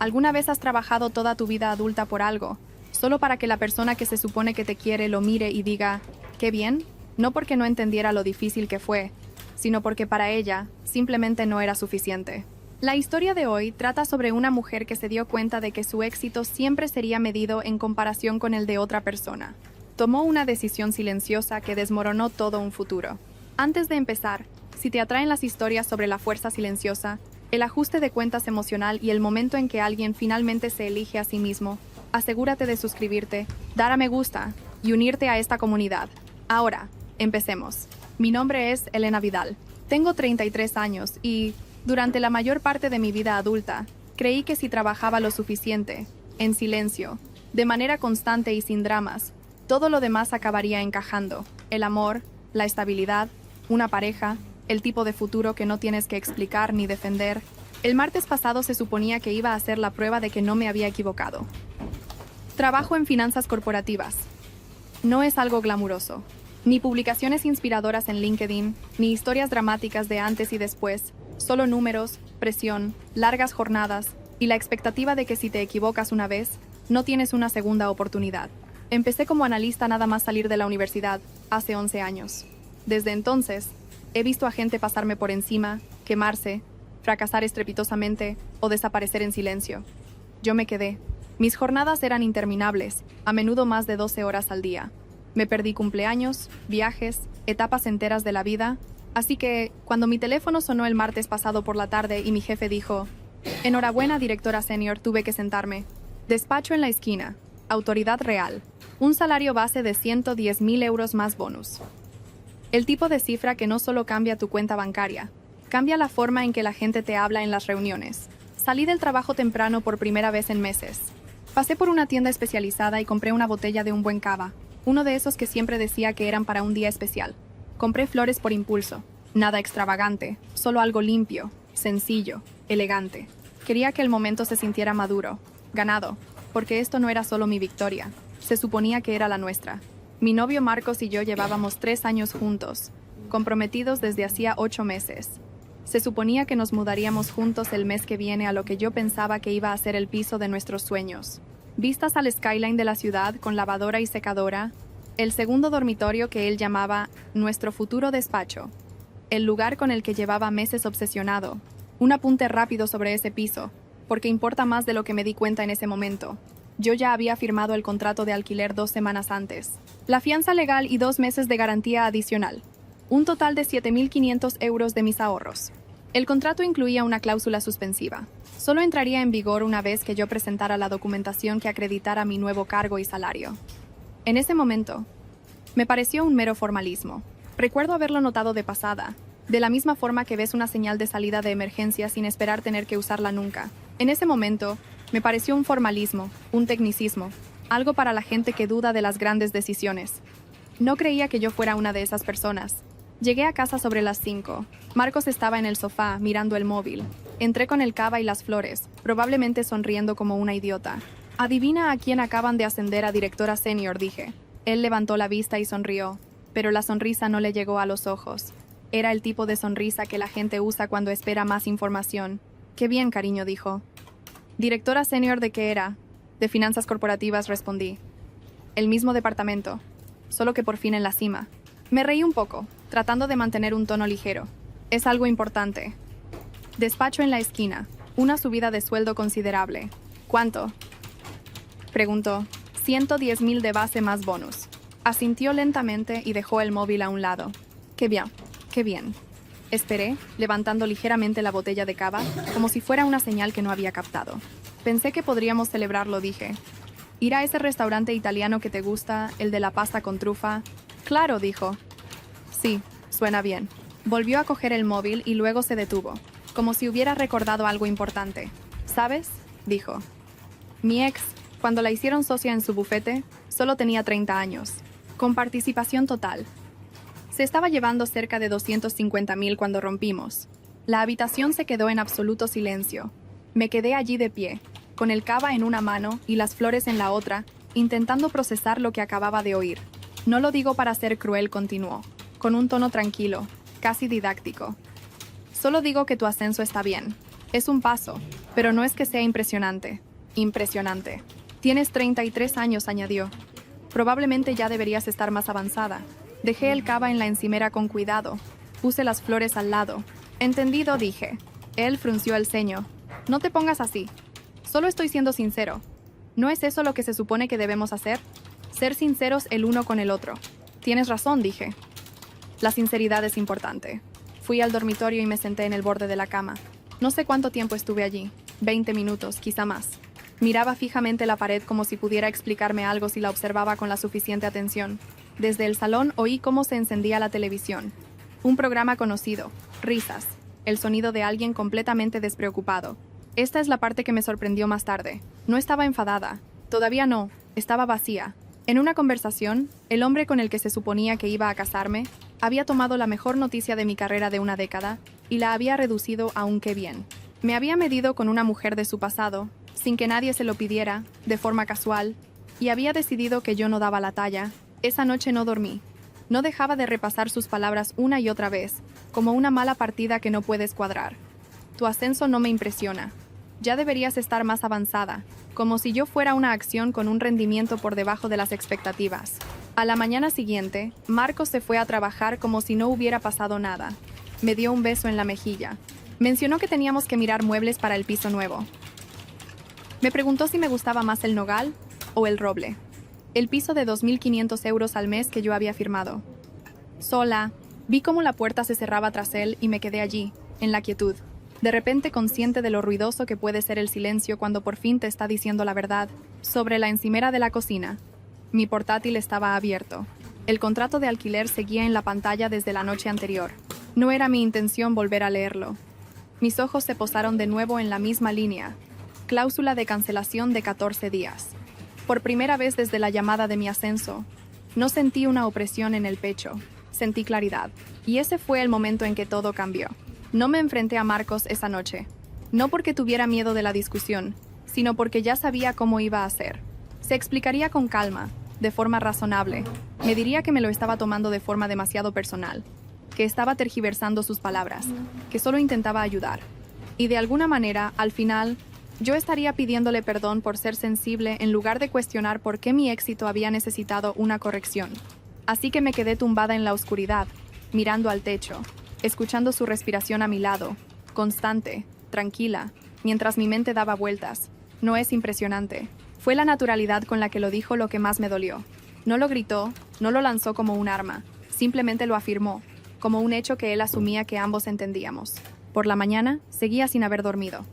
¿Alguna vez has trabajado toda tu vida adulta por algo, solo para que la persona que se supone que te quiere lo mire y diga, qué bien? No porque no entendiera lo difícil que fue, sino porque para ella simplemente no era suficiente. La historia de hoy trata sobre una mujer que se dio cuenta de que su éxito siempre sería medido en comparación con el de otra persona. Tomó una decisión silenciosa que desmoronó todo un futuro. Antes de empezar, si te atraen las historias sobre la fuerza silenciosa, el ajuste de cuentas emocional y el momento en que alguien finalmente se elige a sí mismo, asegúrate de suscribirte, dar a me gusta y unirte a esta comunidad. Ahora, empecemos. Mi nombre es Elena Vidal. Tengo 33 años y, durante la mayor parte de mi vida adulta, creí que si trabajaba lo suficiente, en silencio, de manera constante y sin dramas, todo lo demás acabaría encajando. El amor, la estabilidad, una pareja, el tipo de futuro que no tienes que explicar ni defender. El martes pasado se suponía que iba a ser la prueba de que no me había equivocado. Trabajo en finanzas corporativas. No es algo glamuroso. Ni publicaciones inspiradoras en LinkedIn, ni historias dramáticas de antes y después, solo números, presión, largas jornadas y la expectativa de que si te equivocas una vez, no tienes una segunda oportunidad. Empecé como analista nada más salir de la universidad, hace 11 años. Desde entonces, he visto a gente pasarme por encima, quemarse, fracasar estrepitosamente o desaparecer en silencio. Yo me quedé. Mis jornadas eran interminables, a menudo más de 12 horas al día. Me perdí cumpleaños, viajes, etapas enteras de la vida, así que, cuando mi teléfono sonó el martes pasado por la tarde y mi jefe dijo, enhorabuena, directora senior, tuve que sentarme. Despacho en la esquina, autoridad real, un salario base de 110.000 euros más bonus. El tipo de cifra que no solo cambia tu cuenta bancaria, cambia la forma en que la gente te habla en las reuniones. Salí del trabajo temprano por primera vez en meses. Pasé por una tienda especializada y compré una botella de un buen cava, uno de esos que siempre decía que eran para un día especial. Compré flores por impulso, nada extravagante, solo algo limpio, sencillo, elegante. Quería que el momento se sintiera maduro, ganado, porque esto no era solo mi victoria, se suponía que era la nuestra. Mi novio Marcos y yo llevábamos 3 años juntos, comprometidos desde hacía 8 meses. Se suponía que nos mudaríamos juntos el mes que viene a lo que yo pensaba que iba a ser el piso de nuestros sueños. Vistas al skyline de la ciudad con lavadora y secadora, el segundo dormitorio que él llamaba nuestro futuro despacho, el lugar con el que llevaba meses obsesionado, un apunte rápido sobre ese piso, porque importa más de lo que me di cuenta en ese momento. Yo ya había firmado el contrato de alquiler 2 semanas antes. La fianza legal y 2 meses de garantía adicional. Un total de 7.500 euros de mis ahorros. El contrato incluía una cláusula suspensiva. Solo entraría en vigor una vez que yo presentara la documentación que acreditara mi nuevo cargo y salario. En ese momento, me pareció un mero formalismo. Recuerdo haberlo notado de pasada, de la misma forma que ves una señal de salida de emergencia sin esperar tener que usarla nunca. En ese momento, me pareció un formalismo, un tecnicismo, algo para la gente que duda de las grandes decisiones. No creía que yo fuera una de esas personas. Llegué a casa sobre las 5. Marcos estaba en el sofá, mirando el móvil. Entré con el cava y las flores, probablemente sonriendo como una idiota. Adivina a quién acaban de ascender a directora senior, dije. Él levantó la vista y sonrió, pero la sonrisa no le llegó a los ojos. Era el tipo de sonrisa que la gente usa cuando espera más información. Qué bien, cariño, dijo. ¿Directora senior de qué era? De finanzas corporativas, respondí. El mismo departamento, solo que por fin en la cima. Me reí un poco, tratando de mantener un tono ligero. Es algo importante. Despacho en la esquina, una subida de sueldo considerable. ¿Cuánto? Preguntó. 110.000 de base más bonus. Asintió lentamente y dejó el móvil a un lado. Qué bien, qué bien. Esperé, levantando ligeramente la botella de cava, como si fuera una señal que no había captado. Pensé que podríamos celebrarlo, dije. ¿Ir a ese restaurante italiano que te gusta, el de la pasta con trufa? Claro, dijo. Sí, suena bien. Volvió a coger el móvil y luego se detuvo, como si hubiera recordado algo importante. ¿Sabes? Dijo. Mi ex, cuando la hicieron socia en su bufete, solo tenía 30 años, con participación total. Se estaba llevando cerca de 250.000 cuando rompimos. La habitación se quedó en absoluto silencio. Me quedé allí de pie, con el cava en una mano y las flores en la otra, intentando procesar lo que acababa de oír. No lo digo para ser cruel, continuó, con un tono tranquilo, casi didáctico. Solo digo que tu ascenso está bien. Es un paso, Pero no es que sea impresionante. Impresionante. Tienes 33 años, añadió. Probablemente ya deberías estar más avanzada. Dejé el cava en la encimera con cuidado. Puse las flores al lado. Entendido, dije. Él frunció el ceño. No te pongas así. Solo estoy siendo sincero. ¿No es eso lo que se supone que debemos hacer? Ser sinceros el uno con el otro. Tienes razón, dije. La sinceridad es importante. Fui al dormitorio y me senté en el borde de la cama. No sé cuánto tiempo estuve allí. 20 minutos, quizá más. Miraba fijamente la pared como si pudiera explicarme algo si la observaba con la suficiente atención. Desde el salón oí cómo se encendía la televisión. Un programa conocido. Risas. El sonido de alguien completamente despreocupado. Esta es la parte que me sorprendió más tarde. No estaba enfadada. Todavía no. Estaba vacía. En una conversación, el hombre con el que se suponía que iba a casarme había tomado la mejor noticia de mi carrera de una década y la había reducido a un qué bien. Me había medido con una mujer de su pasado, sin que nadie se lo pidiera, de forma casual, y había decidido que yo no daba la talla. Esa noche no dormí. No dejaba de repasar sus palabras una y otra vez, como una mala partida que no puedes cuadrar. Tu ascenso no me impresiona. Ya deberías estar más avanzada, como si yo fuera una acción con un rendimiento por debajo de las expectativas. A la mañana siguiente, Marcos se fue a trabajar como si no hubiera pasado nada. Me dio un beso en la mejilla. Mencionó que teníamos que mirar muebles para el piso nuevo. Me preguntó si me gustaba más el nogal o el roble. El piso de 2.500 euros al mes que yo había firmado. Sola, vi cómo la puerta se cerraba tras él y me quedé allí, en la quietud. De repente consciente de lo ruidoso que puede ser el silencio cuando por fin te está diciendo la verdad. Sobre la encimera de la cocina. Mi portátil estaba abierto. El contrato de alquiler seguía en la pantalla desde la noche anterior. No era mi intención volver a leerlo. Mis ojos se posaron de nuevo en la misma línea. Cláusula de cancelación de 14 días. Por primera vez desde la llamada de mi ascenso, no sentí una opresión en el pecho. Sentí claridad. Y ese fue el momento en que todo cambió. No me enfrenté a Marcos esa noche. No porque tuviera miedo de la discusión, sino porque ya sabía cómo iba a ser. Se explicaría con calma, de forma razonable. Me diría que me lo estaba tomando de forma demasiado personal, que estaba tergiversando sus palabras, que solo intentaba ayudar. Y de alguna manera, al final, yo estaría pidiéndole perdón por ser sensible en lugar de cuestionar por qué mi éxito había necesitado una corrección. Así que me quedé tumbada en la oscuridad, mirando al techo, escuchando su respiración a mi lado, constante, tranquila, mientras mi mente daba vueltas. No es impresionante. Fue la naturalidad con la que lo dijo lo que más me dolió. No lo gritó, no lo lanzó como un arma, simplemente lo afirmó, como un hecho que él asumía que ambos entendíamos. Por la mañana, seguía sin haber dormido.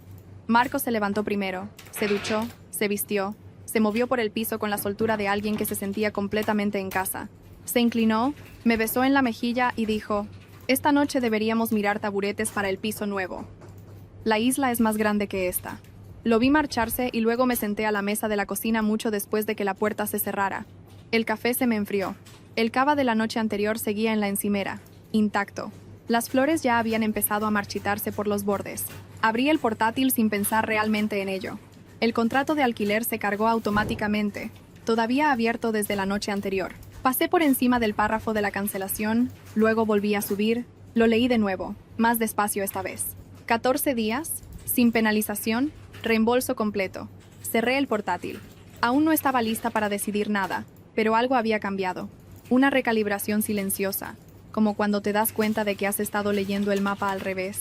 Marcos se levantó primero, se duchó, se vistió, se movió por el piso con la soltura de alguien que se sentía completamente en casa. Se inclinó, me besó en la mejilla y dijo: «Esta noche deberíamos mirar taburetes para el piso nuevo. La isla es más grande que esta». Lo vi marcharse y luego me senté a la mesa de la cocina mucho después de que la puerta se cerrara. El café se me enfrió. El cava de la noche anterior seguía en la encimera, intacto. Las flores ya habían empezado a marchitarse por los bordes. Abrí el portátil sin pensar realmente en ello. El contrato de alquiler se cargó automáticamente, todavía abierto desde la noche anterior. Pasé por encima del párrafo de la cancelación, luego volví a subir, lo leí de nuevo, más despacio esta vez. 14 días, sin penalización, reembolso completo. Cerré el portátil. Aún no estaba lista para decidir nada, pero algo había cambiado. Una recalibración silenciosa, como cuando te das cuenta de que has estado leyendo el mapa al revés.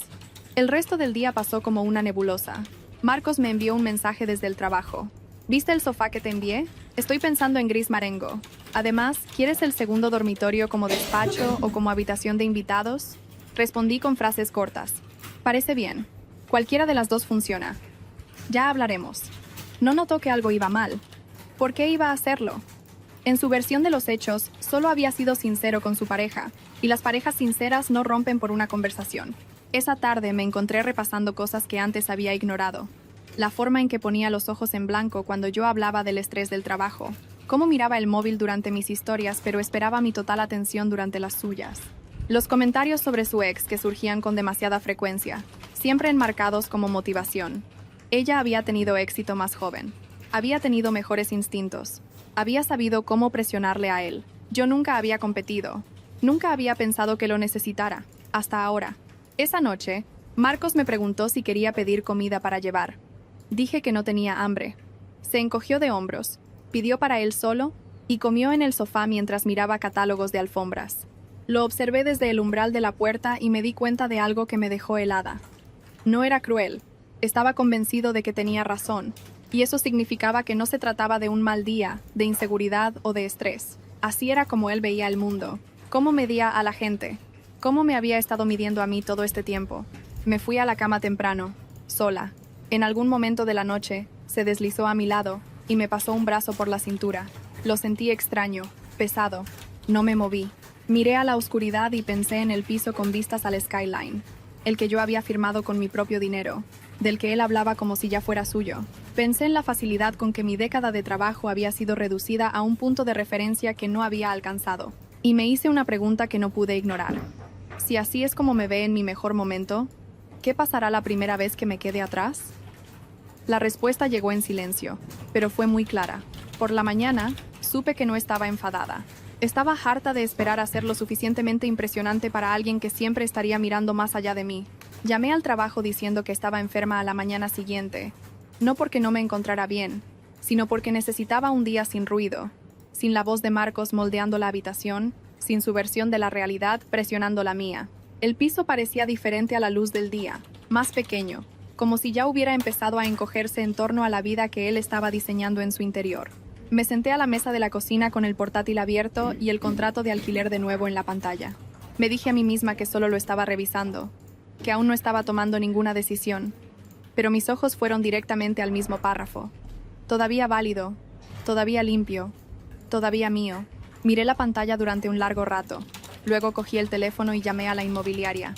El resto del día pasó como una nebulosa. Marcos me envió un mensaje desde el trabajo. ¿Viste el sofá que te envié? Estoy pensando en gris marengo. Además, ¿quieres el segundo dormitorio como despacho o como habitación de invitados? Respondí con frases cortas. Parece bien. Cualquiera de las dos funciona. Ya hablaremos. No notó que algo iba mal. ¿Por qué iba a hacerlo? En su versión de los hechos, solo había sido sincero con su pareja, y las parejas sinceras no rompen por una conversación. Esa tarde me encontré repasando cosas que antes había ignorado. La forma en que ponía los ojos en blanco cuando yo hablaba del estrés del trabajo, cómo miraba el móvil durante mis historias pero esperaba mi total atención durante las suyas. Los comentarios sobre su ex que surgían con demasiada frecuencia, siempre enmarcados como motivación. Ella había tenido éxito más joven. Había tenido mejores instintos. Había sabido cómo presionarle a él. Yo nunca había competido. Nunca había pensado que lo necesitara. Hasta ahora. Esa noche, Marcos me preguntó si quería pedir comida para llevar. Dije que no tenía hambre. Se encogió de hombros, pidió para él solo y comió en el sofá mientras miraba catálogos de alfombras. Lo observé desde el umbral de la puerta y me di cuenta de algo que me dejó helada. No era cruel. Estaba convencido de que tenía razón, y eso significaba que no se trataba de un mal día, de inseguridad o de estrés. Así era como él veía el mundo, cómo medía a la gente, cómo me había estado midiendo a mí todo este tiempo. Me fui a la cama temprano, sola. En algún momento de la noche, se deslizó a mi lado y me pasó un brazo por la cintura. Lo sentí extraño, pesado. No me moví. Miré a la oscuridad y pensé en el piso con vistas al skyline, el que yo había firmado con mi propio dinero, del que él hablaba como si ya fuera suyo. Pensé en la facilidad con que mi década de trabajo había sido reducida a un punto de referencia que no había alcanzado, y me hice una pregunta que no pude ignorar. Si así es como me ve en mi mejor momento, ¿qué pasará la primera vez que me quede atrás? La respuesta llegó en silencio, pero fue muy clara. Por la mañana, supe que no estaba enfadada. Estaba harta de esperar a ser lo suficientemente impresionante para alguien que siempre estaría mirando más allá de mí. Llamé al trabajo diciendo que estaba enferma a la mañana siguiente, no porque no me encontrara bien, sino porque necesitaba un día sin ruido, sin la voz de Marcos moldeando la habitación, sin su versión de la realidad presionando la mía. El piso parecía diferente a la luz del día, más pequeño, como si ya hubiera empezado a encogerse en torno a la vida que él estaba diseñando en su interior. Me senté a la mesa de la cocina con el portátil abierto y el contrato de alquiler de nuevo en la pantalla. Me dije a mí misma que solo lo estaba revisando, que aún no estaba tomando ninguna decisión, pero mis ojos fueron directamente al mismo párrafo. Todavía válido, todavía limpio, todavía mío. Miré la pantalla durante un largo rato. Luego cogí el teléfono y llamé a la inmobiliaria.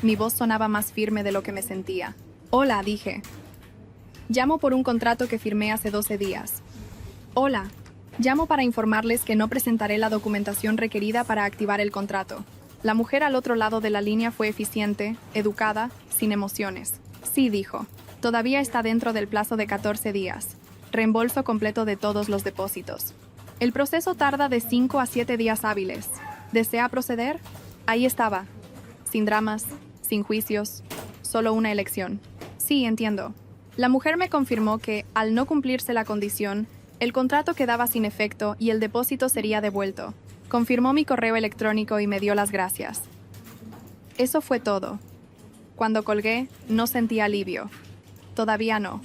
Mi voz sonaba más firme de lo que me sentía. «Hola», dije. «Llamo por un contrato que firmé hace 12 días. Hola. Llamo para informarles que no presentaré la documentación requerida para activar el contrato». La mujer al otro lado de la línea fue eficiente, educada, sin emociones. «Sí», dijo. «Todavía está dentro del plazo de 14 días. Reembolso completo de todos los depósitos. El proceso tarda de 5 a 7 días hábiles. ¿Desea proceder?» Ahí estaba. Sin dramas, sin juicios, solo una elección. «Sí, entiendo». La mujer me confirmó que, al no cumplirse la condición, el contrato quedaba sin efecto y el depósito sería devuelto. Confirmó mi correo electrónico y me dio las gracias. Eso fue todo. Cuando colgué, no sentí alivio. Todavía no.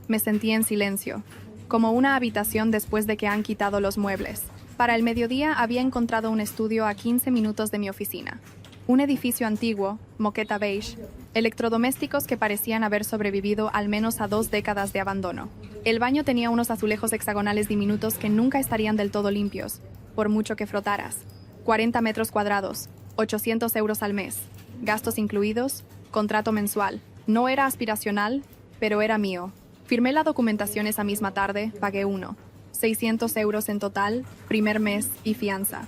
Me sentí en silencio, como una habitación después de que han quitado los muebles. Para el mediodía había encontrado un estudio a 15 minutos de mi oficina. Un edificio antiguo, moqueta beige, electrodomésticos que parecían haber sobrevivido al menos a 2 décadas de abandono. El baño tenía unos azulejos hexagonales diminutos que nunca estarían del todo limpios, por mucho que frotaras. 40 metros cuadrados, 800 euros al mes, gastos incluidos, contrato mensual. No era aspiracional, pero era mío. Firmé la documentación esa misma tarde, pagué 600 euros en total, primer mes y fianza.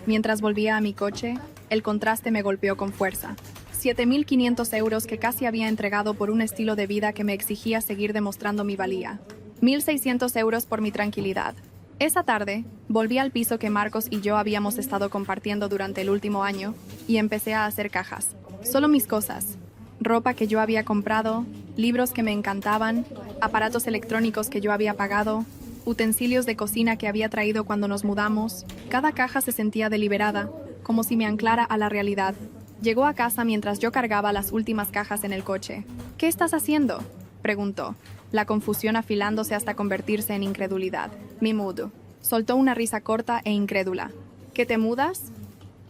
Mientras volvía a mi coche, el contraste me golpeó con fuerza. 7.500 euros que casi había entregado por un estilo de vida que me exigía seguir demostrando mi valía. 1.600 euros por mi tranquilidad. Esa tarde, volví al piso que Marcos y yo habíamos estado compartiendo durante el último año y empecé a hacer cajas. Solo mis cosas. Ropa que yo había comprado, libros que me encantaban, aparatos electrónicos que yo había pagado, utensilios de cocina que había traído cuando nos mudamos. Cada caja se sentía deliberada, como si me anclara a la realidad. Llegó a casa mientras yo cargaba las últimas cajas en el coche. «¿Qué estás haciendo?», preguntó, la confusión afilándose hasta convertirse en incredulidad. «Me mudo». Soltó una risa corta e incrédula. «¿Qué te mudas?»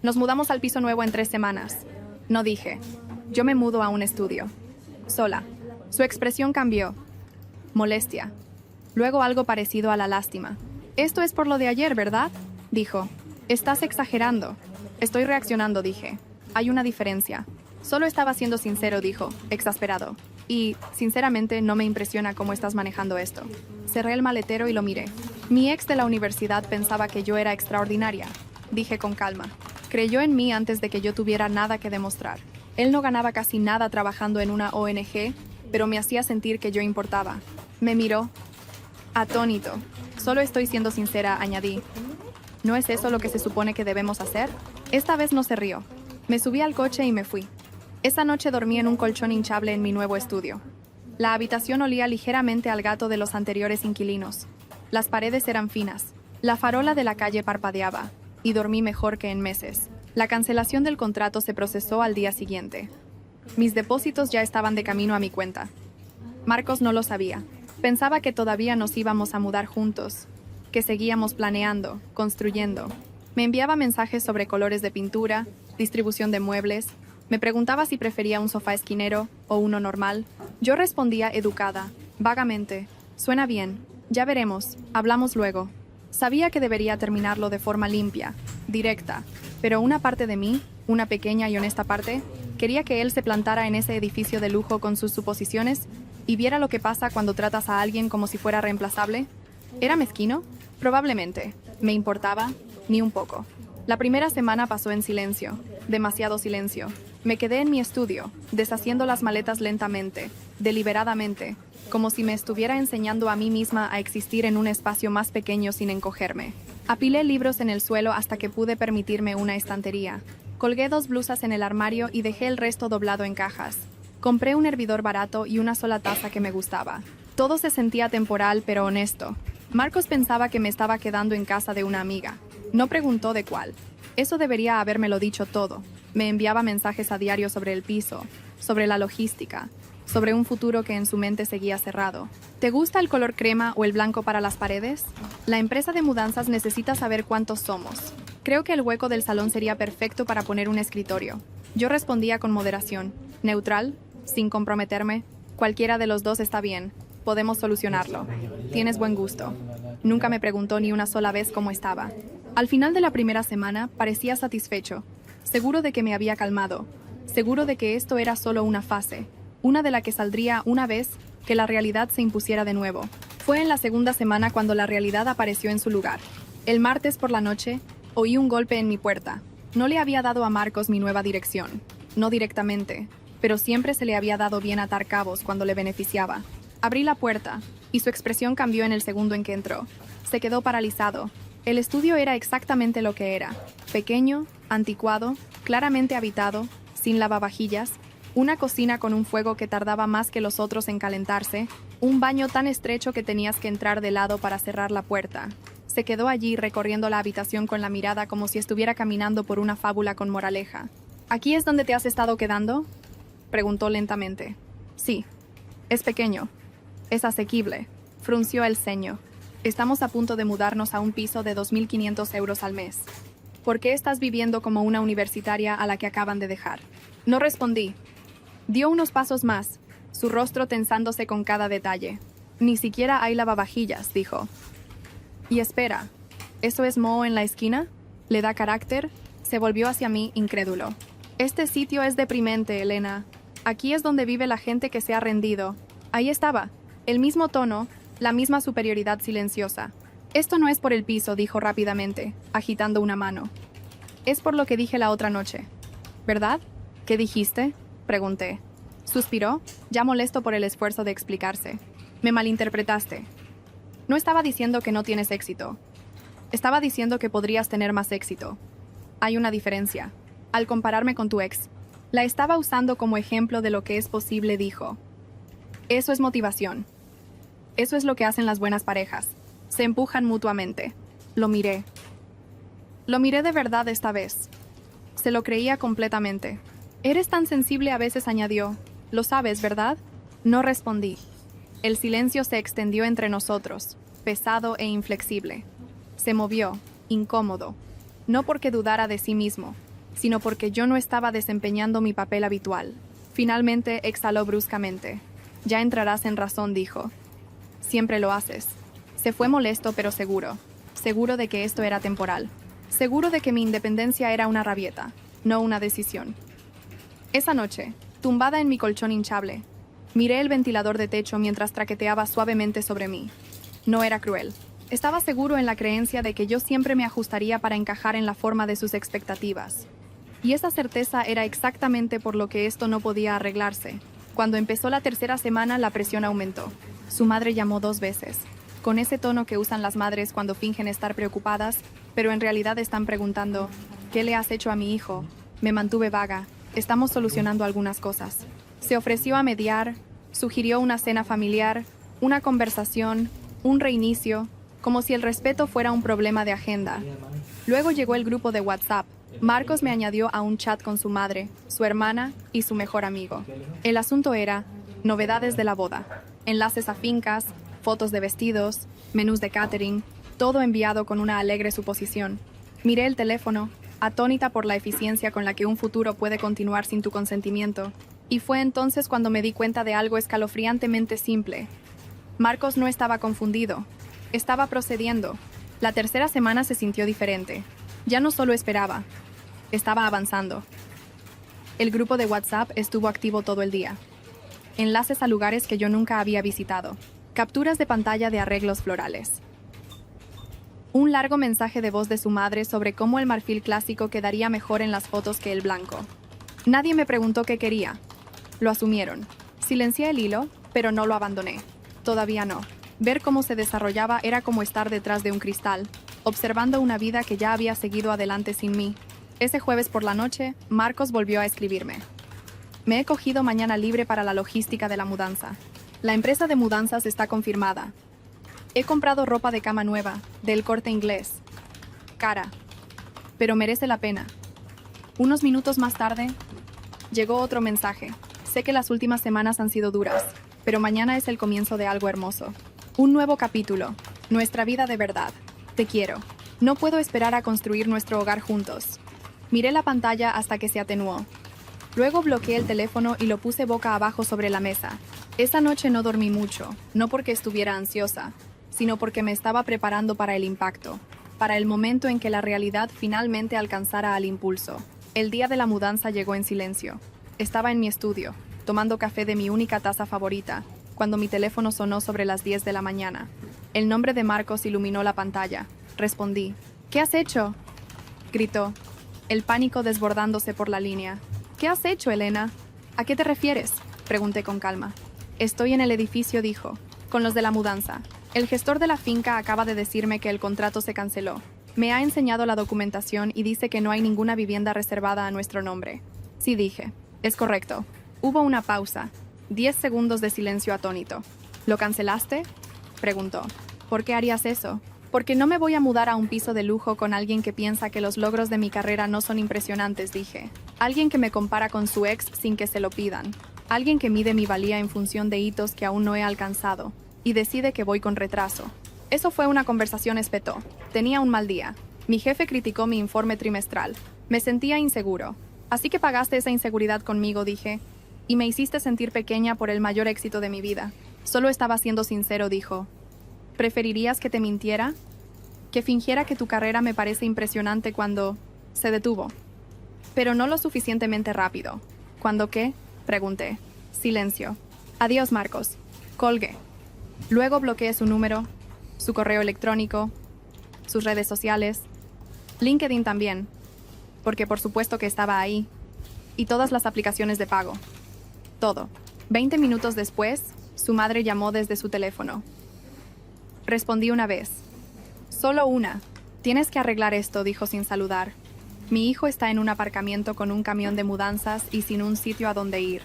«Nos mudamos al piso nuevo en 3 semanas». No dije. «Yo me mudo a un estudio. Sola». Su expresión cambió. Molestia. Luego algo parecido a la lástima. «Esto es por lo de ayer, ¿verdad?», dijo. «Estás exagerando». «Estoy reaccionando», dije. «Hay una diferencia». «Solo estaba siendo sincero», dijo, exasperado. «Y, sinceramente, no me impresiona cómo estás manejando esto». Cerré el maletero y lo miré. «Mi ex de la universidad pensaba que yo era extraordinaria», dije con calma. «Creyó en mí antes de que yo tuviera nada que demostrar. Él no ganaba casi nada trabajando en una ONG, pero me hacía sentir que yo importaba». Me miró. Atónito. «Solo estoy siendo sincera», añadí. «¿No es eso lo que se supone que debemos hacer?». Esta vez no se rió. Me subí al coche y me fui. Esa noche dormí en un colchón hinchable en mi nuevo estudio. La habitación olía ligeramente al gato de los anteriores inquilinos. Las paredes eran finas. La farola de la calle parpadeaba, y dormí mejor que en meses. La cancelación del contrato se procesó al día siguiente. Mis depósitos ya estaban de camino a mi cuenta. Marcos no lo sabía. Pensaba que todavía nos íbamos a mudar juntos, que seguíamos planeando, construyendo. Me enviaba mensajes sobre colores de pintura, distribución de muebles. Me preguntaba si prefería un sofá esquinero o uno normal. Yo respondía educada, vagamente. Suena bien. Ya veremos. Hablamos luego. Sabía que debería terminarlo de forma limpia, directa, pero una parte de mí, una pequeña y honesta parte, quería que él se plantara en ese edificio de lujo con sus suposiciones y viera lo que pasa cuando tratas a alguien como si fuera reemplazable. ¿Era mezquino? Probablemente. ¿Me importaba? Ni un poco. La primera semana pasó en silencio, demasiado silencio. Me quedé en mi estudio, deshaciendo las maletas lentamente, deliberadamente, como si me estuviera enseñando a mí misma a existir en un espacio más pequeño sin encogerme. Apilé libros en el suelo hasta que pude permitirme una estantería. Colgué 2 blusas en el armario y dejé el resto doblado en cajas. Compré un hervidor barato y una sola taza que me gustaba. Todo se sentía temporal pero honesto. Marcos pensaba que me estaba quedando en casa de una amiga. No preguntó de cuál. Eso debería habérmelo dicho todo. Me enviaba mensajes a diario sobre el piso, sobre la logística, sobre un futuro que en su mente seguía cerrado. ¿Te gusta el color crema o el blanco para las paredes? La empresa de mudanzas necesita saber cuántos somos. Creo que el hueco del salón sería perfecto para poner un escritorio. Yo respondía con moderación, neutral, sin comprometerme. Cualquiera de los dos está bien. Podemos solucionarlo. Tienes buen gusto. Nunca me preguntó ni una sola vez cómo estaba. Al final de la primera semana parecía satisfecho, seguro de que me había calmado, seguro de que esto era solo una fase, una de la que saldría una vez que la realidad se impusiera de nuevo. Fue en la segunda semana cuando la realidad apareció en su lugar. El martes por la noche, oí un golpe en mi puerta. No le había dado a Marcos mi nueva dirección, no directamente, pero siempre se le había dado bien atar cabos cuando le beneficiaba. Abrí la puerta, y su expresión cambió en el segundo en que entró. Se quedó paralizado. El estudio era exactamente lo que era. Pequeño, anticuado, claramente habitado, sin lavavajillas, una cocina con un fuego que tardaba más que los otros en calentarse, un baño tan estrecho que tenías que entrar de lado para cerrar la puerta. Se quedó allí recorriendo la habitación con la mirada como si estuviera caminando por una fábula con moraleja. ¿Aquí es donde te has estado quedando?, preguntó lentamente. Sí. Es pequeño. Es asequible. Frunció el ceño. Estamos a punto de mudarnos a un piso de 2.500 euros al mes. ¿Por qué estás viviendo como una universitaria a la que acaban de dejar? No respondí. Dio unos pasos más, su rostro tensándose con cada detalle. Ni siquiera hay lavavajillas, dijo. Y espera, ¿eso es moho en la esquina? ¿Le da carácter? Se volvió hacia mí, incrédulo. Este sitio es deprimente, Elena. Aquí es donde vive la gente que se ha rendido. Ahí estaba, el mismo tono, la misma superioridad silenciosa. Esto no es por el piso, dijo rápidamente, agitando una mano. Es por lo que dije la otra noche. ¿Verdad? ¿Qué dijiste?, pregunté. Suspiró, ya molesto por el esfuerzo de explicarse. Me malinterpretaste. No estaba diciendo que no tienes éxito. Estaba diciendo que podrías tener más éxito. Hay una diferencia. Al compararme con tu ex, la estaba usando como ejemplo de lo que es posible, dijo. Eso es motivación. Eso es lo que hacen las buenas parejas. Se empujan mutuamente. Lo miré. Lo miré de verdad esta vez. Se lo creía completamente. Eres tan sensible a veces, añadió. Lo sabes, ¿verdad? No respondí. El silencio se extendió entre nosotros, pesado e inflexible. Se movió, incómodo. No porque dudara de sí mismo, sino porque yo no estaba desempeñando mi papel habitual. Finalmente exhaló bruscamente. Ya entrarás en razón, dijo. Siempre lo haces. Se fue molesto pero seguro. Seguro de que esto era temporal. Seguro de que mi independencia era una rabieta, no una decisión. Esa noche, tumbada en mi colchón hinchable, miré el ventilador de techo mientras traqueteaba suavemente sobre mí. No era cruel. Estaba seguro en la creencia de que yo siempre me ajustaría para encajar en la forma de sus expectativas. Y esa certeza era exactamente por lo que esto no podía arreglarse. Cuando empezó la tercera semana, la presión aumentó. Su madre llamó 2 veces, con ese tono que usan las madres cuando fingen estar preocupadas, pero en realidad están preguntando, ¿qué le has hecho a mi hijo? Me mantuve vaga. Estamos solucionando algunas cosas. Se ofreció a mediar, Sugirió una cena familiar, una conversación, un reinicio, como si el respeto fuera un problema de agenda. Luego llegó el grupo de WhatsApp. Marcos me añadió a un chat con su madre, su hermana y su mejor amigo. El asunto era novedades de la boda, enlaces a fincas, fotos de vestidos, menús de catering, todo enviado con una alegre suposición. Miré el teléfono, atónita por la eficiencia con la que un futuro puede continuar sin tu consentimiento, y fue entonces cuando me di cuenta de algo escalofriantemente simple. Marcos no estaba confundido, estaba procediendo. La tercera semana se sintió diferente. Ya no solo esperaba, estaba avanzando. El grupo de WhatsApp estuvo activo todo el día. Enlaces a lugares que yo nunca había visitado. Capturas de pantalla de arreglos florales. Un largo mensaje de voz de su madre sobre cómo el marfil clásico quedaría mejor en las fotos que el blanco. Nadie me preguntó qué quería. Lo asumieron. Silencié el hilo, pero no lo abandoné. Todavía no. Ver cómo se desarrollaba era como estar detrás de un cristal, observando una vida que ya había seguido adelante sin mí. Ese jueves por la noche, Marcos volvió a escribirme. Me he cogido mañana libre para la logística de la mudanza. La empresa de mudanzas está confirmada. He comprado ropa de cama nueva, del Corte Inglés. Cara, pero merece la pena. Unos minutos más tarde, llegó otro mensaje. Sé que las últimas semanas han sido duras, pero mañana es el comienzo de algo hermoso. Un nuevo capítulo. Nuestra vida de verdad. Te quiero. No puedo esperar a construir nuestro hogar juntos. Miré la pantalla hasta que se atenuó. Luego bloqueé el teléfono y lo puse boca abajo sobre la mesa. Esa noche no dormí mucho, no porque estuviera ansiosa, sino porque me estaba preparando para el impacto, para el momento en que la realidad finalmente alcanzara al impulso. El día de la mudanza llegó en silencio. Estaba en mi estudio, tomando café de mi única taza favorita, cuando mi teléfono sonó sobre las 10 de la mañana. El nombre de Marcos iluminó la pantalla. Respondí. ¿Qué has hecho?, gritó, el pánico desbordándose por la línea. ¿Qué has hecho, Elena? ¿A qué te refieres?, pregunté con calma. Estoy en el edificio, dijo, con los de la mudanza. El gestor de la finca acaba de decirme que el contrato se canceló. Me ha enseñado la documentación y dice que no hay ninguna vivienda reservada a nuestro nombre. Sí, dije. Es correcto. Hubo una pausa. 10 segundos de silencio atónito. ¿Lo cancelaste?, preguntó. ¿Por qué harías eso? Porque no me voy a mudar a un piso de lujo con alguien que piensa que los logros de mi carrera no son impresionantes, dije. Alguien que me compara con su ex sin que se lo pidan. Alguien que mide mi valía en función de hitos que aún no he alcanzado. Y decide que voy con retraso. Eso fue una conversación espetó. Tenía un mal día. Mi jefe criticó mi informe trimestral. Me sentía inseguro. Así que pagaste esa inseguridad conmigo, dije. Y me hiciste sentir pequeña por el mayor éxito de mi vida. Solo estaba siendo sincero, dijo. ¿Preferirías que te mintiera? ¿Que fingiera que tu carrera me parece impresionante cuando... Se detuvo. Pero no lo suficientemente rápido. ¿Cuándo qué?, pregunté. Silencio. Adiós, Marcos. Colgué. Luego bloqueé su número, su correo electrónico, sus redes sociales, LinkedIn también, porque por supuesto que estaba ahí, y todas las aplicaciones de pago. Todo. 20 minutos después, su madre llamó desde su teléfono. Respondí una vez. Solo una. Tienes que arreglar esto, dijo sin saludar. Mi hijo está en un aparcamiento con un camión de mudanzas y sin un sitio a donde ir.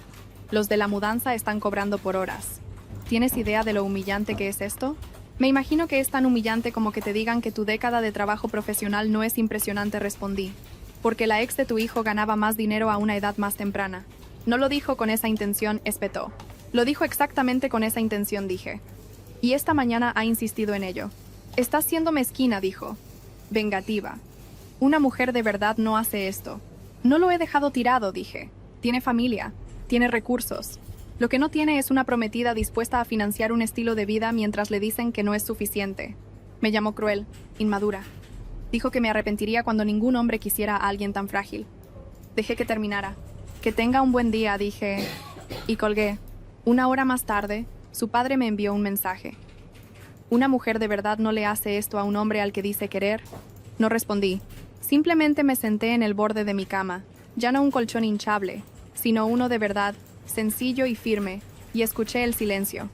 Los de la mudanza están cobrando por horas. ¿Tienes idea de lo humillante que es esto? Me imagino que es tan humillante como que te digan que tu década de trabajo profesional no es impresionante, respondí. Porque la ex de tu hijo ganaba más dinero a una edad más temprana. No lo dijo con esa intención, espetó. Lo dijo exactamente con esa intención, dije. Y esta mañana ha insistido en ello. Estás siendo mezquina, dijo. Vengativa. Una mujer de verdad no hace esto. No lo he dejado tirado, dije. Tiene familia, tiene recursos. Lo que no tiene es una prometida dispuesta a financiar un estilo de vida mientras le dicen que no es suficiente. Me llamó cruel, inmadura. Dijo que me arrepentiría cuando ningún hombre quisiera a alguien tan frágil. Dejé que terminara. Que tenga un buen día, dije, y colgué. Una hora más tarde, su padre me envió un mensaje. ¿Una mujer de verdad no le hace esto a un hombre al que dice querer? No respondí. Simplemente me senté en el borde de mi cama, ya no un colchón hinchable, sino uno de verdad, sencillo y firme, y escuché el silencio.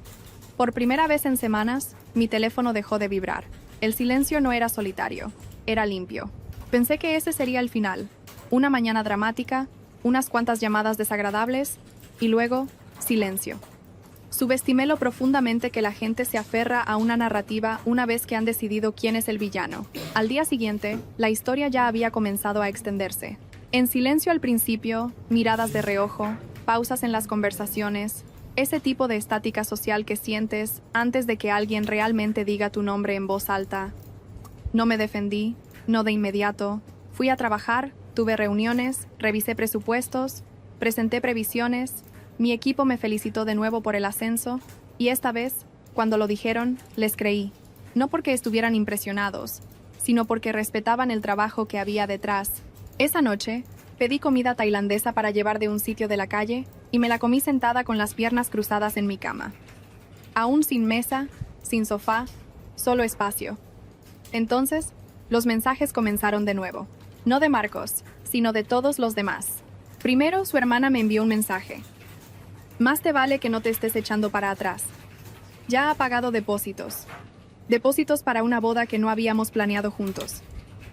Por primera vez en semanas, mi teléfono dejó de vibrar. El silencio no era solitario, era limpio. Pensé que ese sería el final. Una mañana dramática, unas cuantas llamadas desagradables, y luego, silencio. Subestimé lo profundamente que la gente se aferra a una narrativa una vez que han decidido quién es el villano. Al día siguiente, la historia ya había comenzado a extenderse. En silencio al principio, miradas de reojo, pausas en las conversaciones, ese tipo de estática social que sientes antes de que alguien realmente diga tu nombre en voz alta. No me defendí, no de inmediato. Fui a trabajar, tuve reuniones, revisé presupuestos, presenté previsiones, mi equipo me felicitó de nuevo por el ascenso, y esta vez, cuando lo dijeron, les creí. No porque estuvieran impresionados, sino porque respetaban el trabajo que había detrás. Esa noche, pedí comida tailandesa para llevar de un sitio de la calle y me la comí sentada con las piernas cruzadas en mi cama. Aún sin mesa, sin sofá, solo espacio. Entonces, los mensajes comenzaron de nuevo. No de Marcos, sino de todos los demás. Primero, su hermana me envió un mensaje. Más te vale que no te estés echando para atrás. Ya ha pagado depósitos. Depósitos para una boda que no habíamos planeado juntos.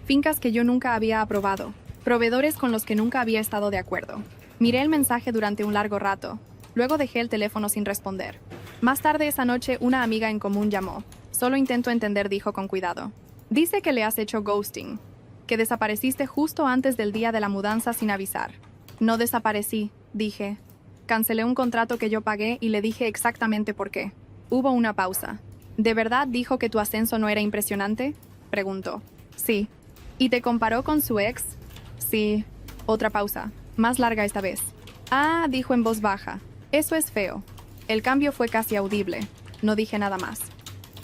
Fincas que yo nunca había aprobado. Proveedores con los que nunca había estado de acuerdo. Miré el mensaje durante un largo rato. Luego dejé el teléfono sin responder. Más tarde esa noche, una amiga en común llamó. Solo intento entender, dijo con cuidado. Dice que le has hecho ghosting. Que desapareciste justo antes del día de la mudanza sin avisar. No desaparecí, dije. Cancelé un contrato que yo pagué y le dije exactamente por qué. Hubo una pausa. ¿De verdad dijo que tu ascenso no era impresionante?, preguntó. Sí. ¿Y te comparó con su ex? Sí. Otra pausa, más larga esta vez. Ah, dijo en voz baja. Eso es feo. El cambio fue casi audible. No dije nada más.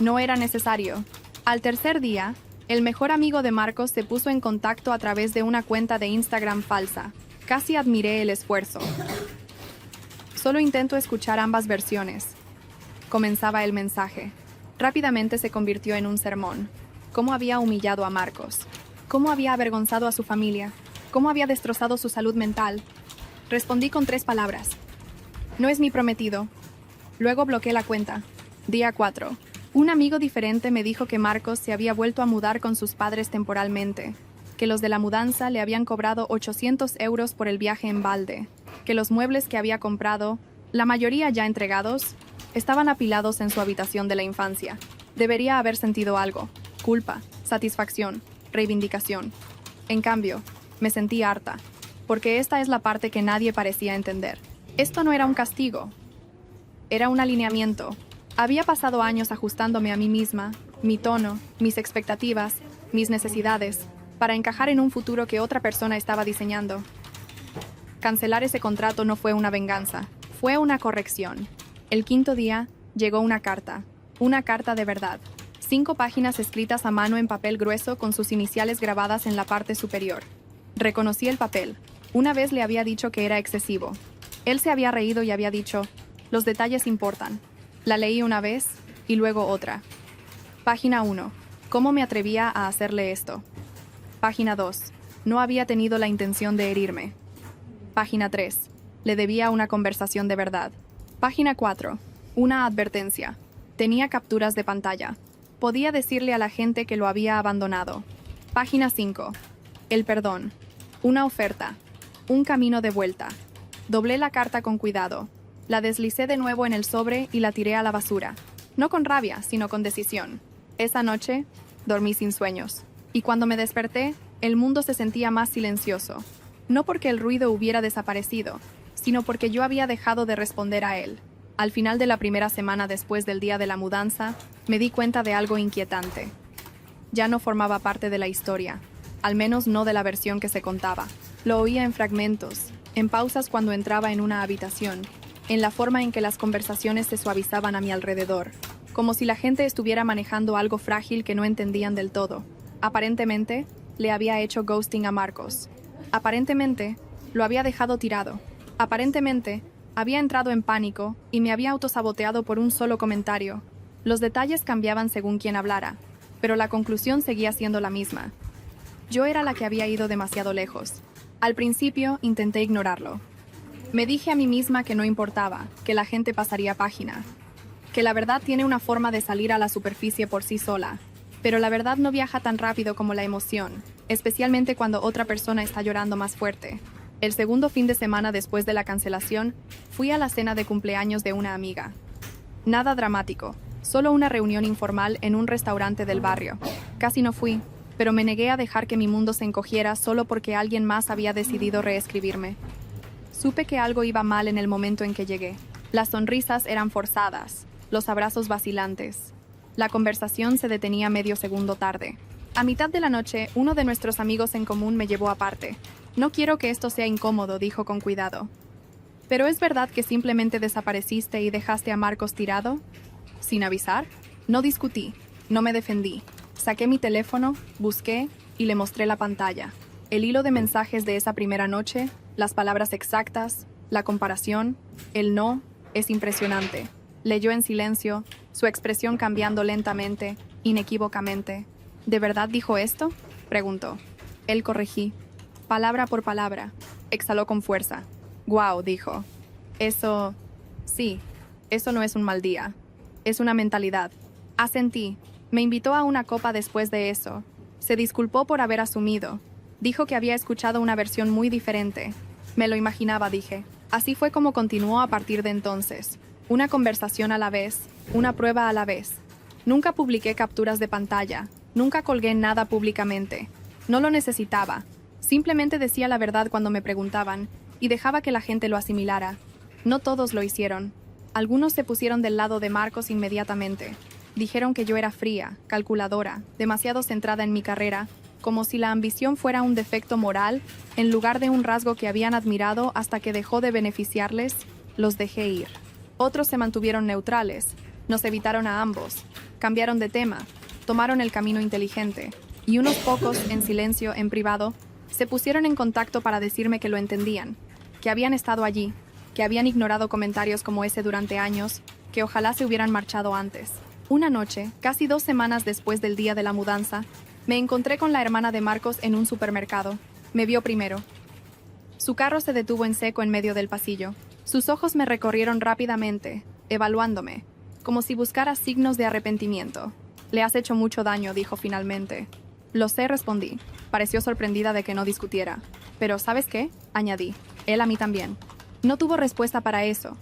No era necesario. Al tercer día, el mejor amigo de Marcos se puso en contacto a través de una cuenta de Instagram falsa. Casi admiré el esfuerzo. Solo intento escuchar ambas versiones. Comenzaba el mensaje. Rápidamente se convirtió en un sermón. Cómo había humillado a Marcos. Cómo había avergonzado a su familia. Cómo había destrozado su salud mental. Respondí con 3 palabras. No es mi prometido. Luego bloqueé la cuenta. Día 4. Un amigo diferente me dijo que Marcos se había vuelto a mudar con sus padres temporalmente, que los de la mudanza le habían cobrado 800 euros por el viaje en balde, que los muebles que había comprado, la mayoría ya entregados, estaban apilados en su habitación de la infancia. Debería haber sentido algo: culpa, satisfacción, reivindicación. En cambio, me sentí harta, porque esta es la parte que nadie parecía entender. Esto no era un castigo, era un alineamiento. Había pasado años ajustándome a mí misma, mi tono, mis expectativas, mis necesidades, para encajar en un futuro que otra persona estaba diseñando. Cancelar ese contrato no fue una venganza, fue una corrección. El 5.º día, llegó una carta de verdad. 5 páginas escritas a mano en papel grueso con sus iniciales grabadas en la parte superior. Reconocí el papel. Una vez le había dicho que era excesivo. Él se había reído y había dicho, los detalles importan. La leí una vez y luego otra. Página 1. ¿Cómo me atrevía a hacerle esto? Página 2. No había tenido la intención de herirme. Página 3. Le debía una conversación de verdad. Página 4. Una advertencia. Tenía capturas de pantalla. Podía decirle a la gente que lo había abandonado. Página 5. El perdón. Una oferta. Un camino de vuelta. Doblé la carta con cuidado. La deslicé de nuevo en el sobre y la tiré a la basura. No con rabia, sino con decisión. Esa noche, dormí sin sueños. Y cuando me desperté, el mundo se sentía más silencioso. No porque el ruido hubiera desaparecido, sino porque yo había dejado de responder a él. Al final de la primera semana después del día de la mudanza, me di cuenta de algo inquietante. Ya no formaba parte de la historia, al menos no de la versión que se contaba. Lo oía en fragmentos, en pausas cuando entraba en una habitación, en la forma en que las conversaciones se suavizaban a mi alrededor, como si la gente estuviera manejando algo frágil que no entendían del todo. Aparentemente, le había hecho ghosting a Marcos. Aparentemente, lo había dejado tirado. Aparentemente, había entrado en pánico y me había autosaboteado por un solo comentario. Los detalles cambiaban según quien hablara, pero la conclusión seguía siendo la misma. Yo era la que había ido demasiado lejos. Al principio, intenté ignorarlo. Me dije a mí misma que no importaba, que la gente pasaría página, que la verdad tiene una forma de salir a la superficie por sí sola, pero la verdad no viaja tan rápido como la emoción, especialmente cuando otra persona está llorando más fuerte. El segundo fin de semana después de la cancelación, fui a la cena de cumpleaños de una amiga. Nada dramático, solo una reunión informal en un restaurante del barrio. Casi no fui, pero me negué a dejar que mi mundo se encogiera solo porque alguien más había decidido reescribirme. Supe que algo iba mal en el momento en que llegué. Las sonrisas eran forzadas, los abrazos vacilantes. La conversación se detenía medio segundo tarde. A mitad de la noche, uno de nuestros amigos en común me llevó aparte. No quiero que esto sea incómodo, dijo con cuidado. ¿Pero es verdad que simplemente desapareciste y dejaste a Marcos tirado? ¿Sin avisar? No discutí, no me defendí. Saqué mi teléfono, busqué y le mostré la pantalla. El hilo de mensajes de esa primera noche, las palabras exactas, la comparación, el no, es impresionante. Leyó en silencio, su expresión cambiando lentamente, inequívocamente. ¿De verdad dijo esto?, preguntó. Él corregí, palabra por palabra. Exhaló con fuerza. «Guau», dijo. Eso... sí, eso no es un mal día. Es una mentalidad. Asentí. Me invitó a una copa después de eso. Se disculpó por haber asumido. Dijo que había escuchado una versión muy diferente. Me lo imaginaba, dije. Así fue como continuó a partir de entonces. Una conversación a la vez, una prueba a la vez. Nunca publiqué capturas de pantalla. Nunca colgué nada públicamente. No lo necesitaba. Simplemente decía la verdad cuando me preguntaban y dejaba que la gente lo asimilara. No todos lo hicieron. Algunos se pusieron del lado de Marcos inmediatamente. Dijeron que yo era fría, calculadora, demasiado centrada en mi carrera, como si la ambición fuera un defecto moral, en lugar de un rasgo que habían admirado hasta que dejó de beneficiarles. Los dejé ir. Otros se mantuvieron neutrales, nos evitaron a ambos, cambiaron de tema, tomaron el camino inteligente, y unos pocos, en silencio, en privado, se pusieron en contacto para decirme que lo entendían, que habían estado allí, que habían ignorado comentarios como ese durante años, que ojalá se hubieran marchado antes. Una noche, casi 2 semanas después del día de la mudanza, me encontré con la hermana de Marcos en un supermercado. Me vio primero. Su carro se detuvo en seco en medio del pasillo. Sus ojos me recorrieron rápidamente, evaluándome, como si buscara signos de arrepentimiento. «Le has hecho mucho daño», dijo finalmente. «Lo sé», respondí. Pareció sorprendida de que no discutiera. «Pero, ¿sabes qué?», añadí. «Él a mí también». No tuvo respuesta para eso.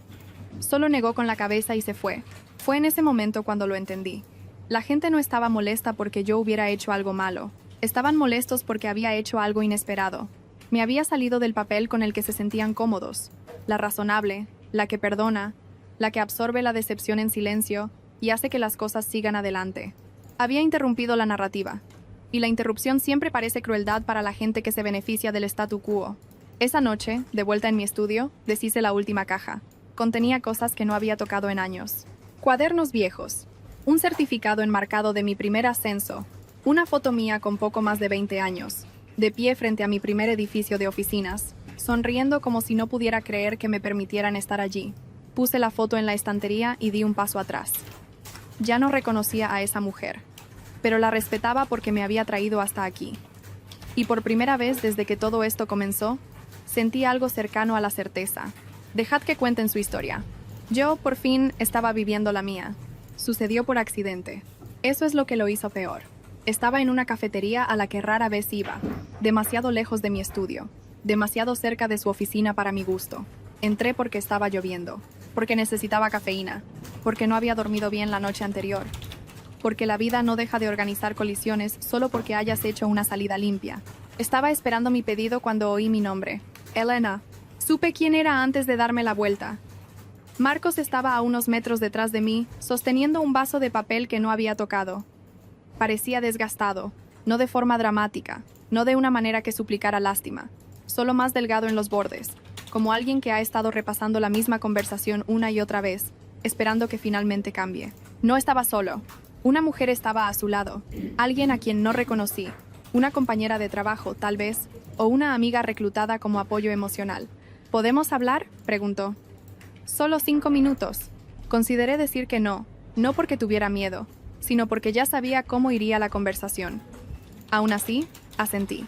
Solo negó con la cabeza y se fue. Fue en ese momento cuando lo entendí. La gente no estaba molesta porque yo hubiera hecho algo malo. Estaban molestos porque había hecho algo inesperado. Me había salido del papel con el que se sentían cómodos. La razonable, la que perdona, la que absorbe la decepción en silencio y hace que las cosas sigan adelante. Había interrumpido la narrativa. Y la interrupción siempre parece crueldad para la gente que se beneficia del statu quo. Esa noche, de vuelta en mi estudio, deshice la última caja. Contenía cosas que no había tocado en años. Cuadernos viejos. Un certificado enmarcado de mi primer ascenso. Una foto mía con poco más de 20 años. De pie frente a mi primer edificio de oficinas, sonriendo como si no pudiera creer que me permitieran estar allí. Puse la foto en la estantería y di un paso atrás. Ya no reconocía a esa mujer, pero la respetaba porque me había traído hasta aquí. Y por primera vez desde que todo esto comenzó, sentí algo cercano a la certeza. Dejad que cuenten su historia. Yo, por fin, estaba viviendo la mía. Sucedió por accidente. Eso es lo que lo hizo peor. Estaba en una cafetería a la que rara vez iba, demasiado lejos de mi estudio, demasiado cerca de su oficina para mi gusto. Entré porque estaba lloviendo, porque necesitaba cafeína, porque no había dormido bien la noche anterior, porque la vida no deja de organizar colisiones solo porque hayas hecho una salida limpia. Estaba esperando mi pedido cuando oí mi nombre. Elena. Supe quién era antes de darme la vuelta. Marcos estaba a unos metros detrás de mí, sosteniendo un vaso de papel que no había tocado. Parecía desgastado, no de forma dramática, no de una manera que suplicara lástima, solo más delgado en los bordes, como alguien que ha estado repasando la misma conversación una y otra vez, esperando que finalmente cambie. No estaba solo. Una mujer estaba a su lado, alguien a quien no reconocí, una compañera de trabajo, tal vez, o una amiga reclutada como apoyo emocional. ¿Podemos hablar?, preguntó. Solo 5 minutos. Consideré decir que no, no porque tuviera miedo, sino porque ya sabía cómo iría la conversación. Aún así, asentí.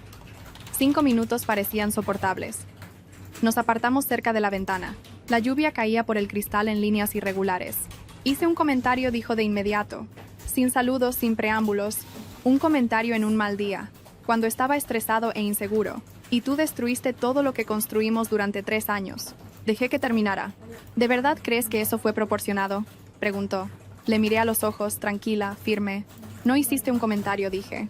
5 minutos parecían soportables. Nos apartamos cerca de la ventana. La lluvia caía por el cristal en líneas irregulares. Hice un comentario, dijo de inmediato. Sin saludos, sin preámbulos. Un comentario en un mal día, cuando estaba estresado e inseguro. Y tú destruiste todo lo que construimos durante 3 años. Dejé que terminara. ¿De verdad crees que eso fue proporcionado?, Preguntó. Le miré a los ojos, tranquila, firme. No hiciste un comentario, dije.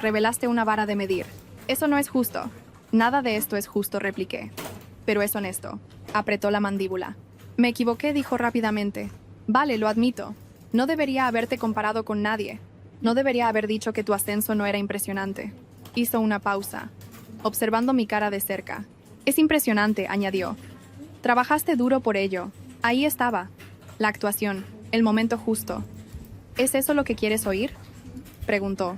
Revelaste una vara de medir. Eso no es justo. Nada de esto es justo, repliqué. Pero es honesto. Apretó la mandíbula. Me equivoqué, dijo rápidamente. Vale, lo admito. No debería haberte comparado con nadie. No debería haber dicho que tu ascenso no era impresionante. Hizo una pausa, observando mi cara de cerca. Es impresionante, añadió. Trabajaste duro por ello. Ahí estaba. La actuación, el momento justo. ¿Es eso lo que quieres oír? Preguntó.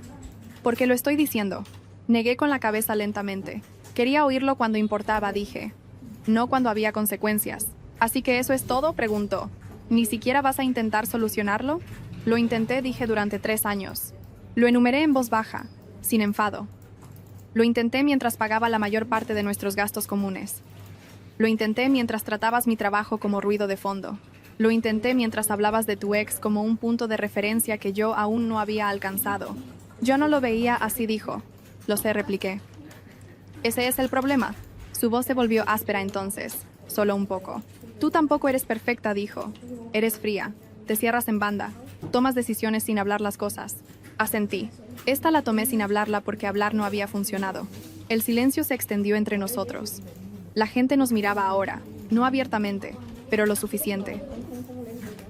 Porque lo estoy diciendo. Negué con la cabeza lentamente. Quería oírlo cuando importaba, dije. No cuando había consecuencias. ¿Así que eso es todo?, preguntó. ¿Ni siquiera vas a intentar solucionarlo? Lo intenté, dije, durante 3 años. Lo enumeré en voz baja, sin enfado. Lo intenté mientras pagaba la mayor parte de nuestros gastos comunes. Lo intenté mientras tratabas mi trabajo como ruido de fondo. Lo intenté mientras hablabas de tu ex como un punto de referencia que yo aún no había alcanzado. Yo no lo veía así, dijo. Lo sé, repliqué. Ese es el problema. Su voz se volvió áspera entonces, solo un poco. Tú tampoco eres perfecta, dijo. Eres fría. Te cierras en banda. Tomas decisiones sin hablar las cosas. Asentí. Esta la tomé sin hablarla porque hablar no había funcionado. El silencio se extendió entre nosotros. La gente nos miraba ahora, no abiertamente, pero lo suficiente.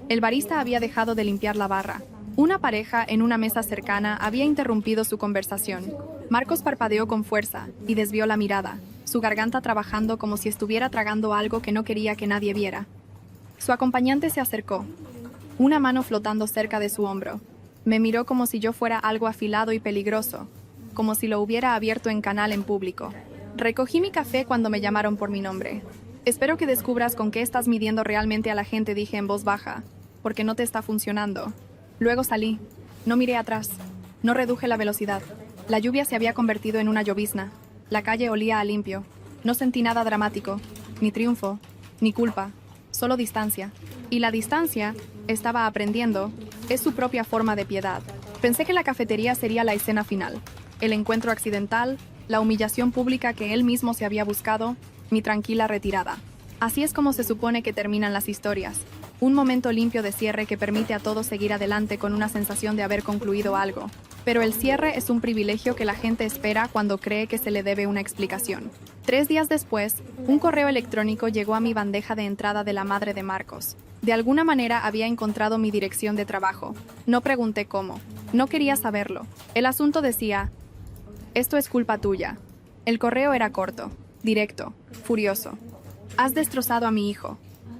El barista había dejado de limpiar la barra. Una pareja en una mesa cercana había interrumpido su conversación. Marcos parpadeó con fuerza y desvió la mirada, su garganta trabajando como si estuviera tragando algo que no quería que nadie viera. Su acompañante se acercó, una mano flotando cerca de su hombro. Me miró como si yo fuera algo afilado y peligroso, como si lo hubiera abierto en canal en público. Recogí mi café cuando me llamaron por mi nombre. Espero que descubras con qué estás midiendo realmente a la gente, dije en voz baja, porque no te está funcionando. Luego salí. No miré atrás. No reduje la velocidad. La lluvia se había convertido en una llovizna. La calle olía a limpio. No sentí nada dramático, ni triunfo, ni culpa, solo distancia. Y la distancia, estaba aprendiendo, es su propia forma de piedad. Pensé que la cafetería sería la escena final. El encuentro accidental, la humillación pública que él mismo se había buscado, mi tranquila retirada. Así es como se supone que terminan las historias. Un momento limpio de cierre que permite a todos seguir adelante con una sensación de haber concluido algo. Pero el cierre es un privilegio que la gente espera cuando cree que se le debe una explicación. 3 días después, un correo electrónico llegó a mi bandeja de entrada de la madre de Marcos. De alguna manera había encontrado mi dirección de trabajo. No pregunté cómo. No quería saberlo. El asunto decía: esto es culpa tuya. El correo era corto, directo, furioso. Has destrozado a mi hijo.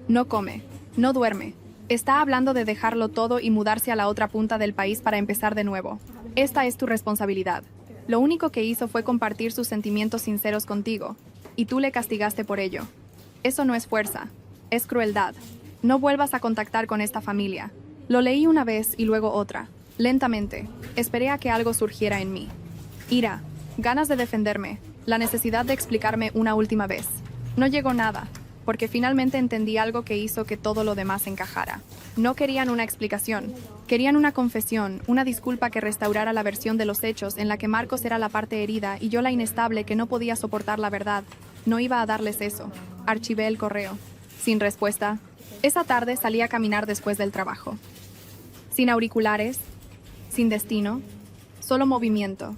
No come, no duerme. Está hablando de dejarlo todo y mudarse a la otra punta del país para empezar de nuevo. Esta es tu responsabilidad. Lo único que hizo fue compartir sus sentimientos sinceros contigo, y tú le castigaste por ello. Eso no es fuerza, es crueldad. No vuelvas a contactar con esta familia. Lo leí una vez y luego otra. Lentamente, esperé a que algo surgiera en mí. Ira, ganas de defenderme, la necesidad de explicarme una última vez. No llegó nada, porque finalmente entendí algo que hizo que todo lo demás encajara. No querían una explicación, querían una confesión, una disculpa que restaurara la versión de los hechos en la que Marcos era la parte herida y yo la inestable que no podía soportar la verdad. No iba a darles eso. Archivé el correo. Sin respuesta. Esa tarde salí a caminar después del trabajo. Sin auriculares, sin destino, solo movimiento.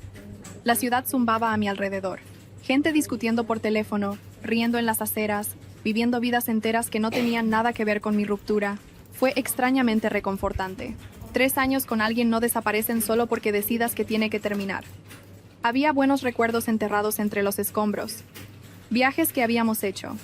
La ciudad zumbaba a mi alrededor. Gente discutiendo por teléfono, riendo en las aceras, viviendo vidas enteras que no tenían nada que ver con mi ruptura. Fue extrañamente reconfortante. 3 años con alguien no desaparecen solo porque decidas que tiene que terminar. Había buenos recuerdos enterrados entre los escombros. Viajes que habíamos hecho.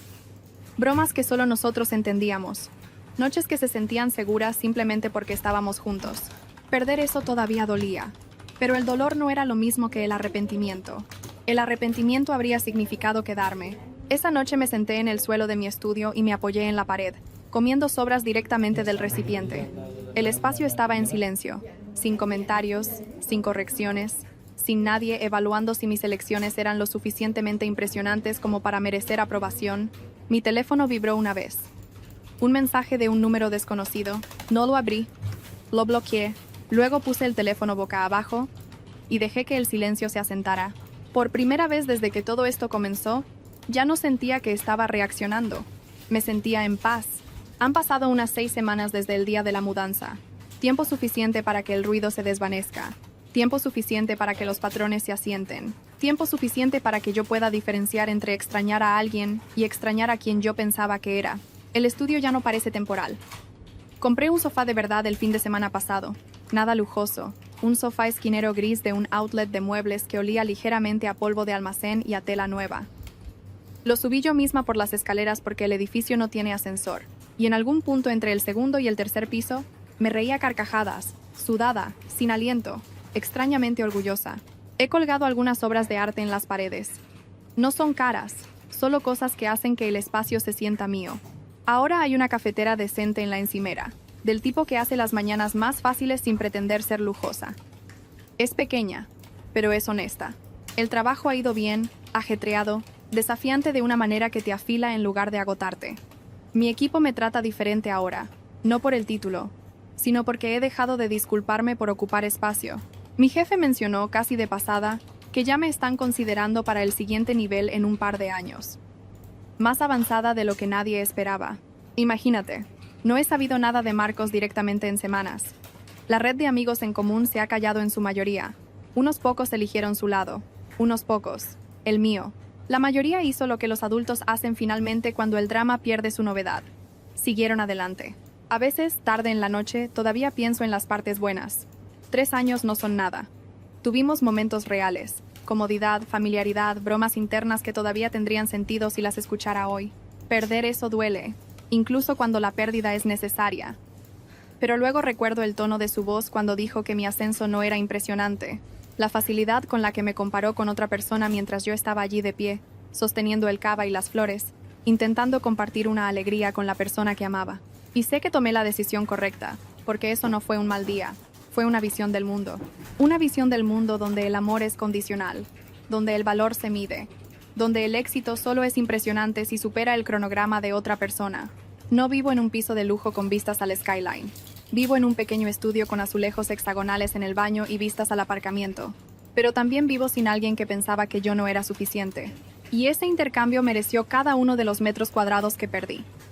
Bromas que solo nosotros entendíamos. Noches que se sentían seguras simplemente porque estábamos juntos. Perder eso todavía dolía. Pero el dolor no era lo mismo que el arrepentimiento. El arrepentimiento habría significado quedarme. Esa noche me senté en el suelo de mi estudio y me apoyé en la pared, comiendo sobras directamente del recipiente. El espacio estaba en silencio, sin comentarios, sin correcciones, sin nadie evaluando si mis elecciones eran lo suficientemente impresionantes como para merecer aprobación. Mi teléfono vibró una vez. Un mensaje de un número desconocido. No lo abrí. Lo bloqueé. Luego puse el teléfono boca abajo y dejé que el silencio se asentara. Por primera vez desde que todo esto comenzó, ya no sentía que estaba reaccionando. Me sentía en paz. Han pasado unas 6 semanas desde el día de la mudanza. Tiempo suficiente para que el ruido se desvanezca. Tiempo suficiente para que los patrones se asienten. Tiempo suficiente para que yo pueda diferenciar entre extrañar a alguien y extrañar a quien yo pensaba que era. El estudio ya no parece temporal. Compré un sofá de verdad el fin de semana pasado. Nada lujoso. Un sofá esquinero gris de un outlet de muebles que olía ligeramente a polvo de almacén y a tela nueva. Lo subí yo misma por las escaleras porque el edificio no tiene ascensor. Y en algún punto entre el segundo y el tercer piso, me reía a carcajadas, sudada, sin aliento, extrañamente orgullosa. He colgado algunas obras de arte en las paredes. No son caras, solo cosas que hacen que el espacio se sienta mío. Ahora hay una cafetera decente en la encimera, del tipo que hace las mañanas más fáciles sin pretender ser lujosa. Es pequeña, pero es honesta. El trabajo ha ido bien, ajetreado, desafiante de una manera que te afila en lugar de agotarte. Mi equipo me trata diferente ahora, no por el título, sino porque he dejado de disculparme por ocupar espacio. Mi jefe mencionó, casi de pasada, que ya me están considerando para el siguiente nivel en un par de años. Más avanzada de lo que nadie esperaba. Imagínate, no he sabido nada de Marcos directamente en semanas. La red de amigos en común se ha callado en su mayoría. Unos pocos eligieron su lado, unos pocos, el mío. La mayoría hizo lo que los adultos hacen finalmente cuando el drama pierde su novedad. Siguieron adelante. A veces, tarde en la noche, todavía pienso en las partes buenas. 3 años no son nada. Tuvimos momentos reales. Comodidad, familiaridad, bromas internas que todavía tendrían sentido si las escuchara hoy. Perder eso duele, incluso cuando la pérdida es necesaria. Pero luego recuerdo el tono de su voz cuando dijo que mi ascenso no era impresionante. La facilidad con la que me comparó con otra persona mientras yo estaba allí de pie, sosteniendo el cava y las flores, intentando compartir una alegría con la persona que amaba. Y sé que tomé la decisión correcta, porque eso no fue un mal día. Fue una visión del mundo. Una visión del mundo donde el amor es condicional, donde el valor se mide, donde el éxito solo es impresionante si supera el cronograma de otra persona. No vivo en un piso de lujo con vistas al skyline. Vivo en un pequeño estudio con azulejos hexagonales en el baño y vistas al aparcamiento. Pero también vivo sin alguien que pensaba que yo no era suficiente. Y ese intercambio mereció cada uno de los metros cuadrados que perdí.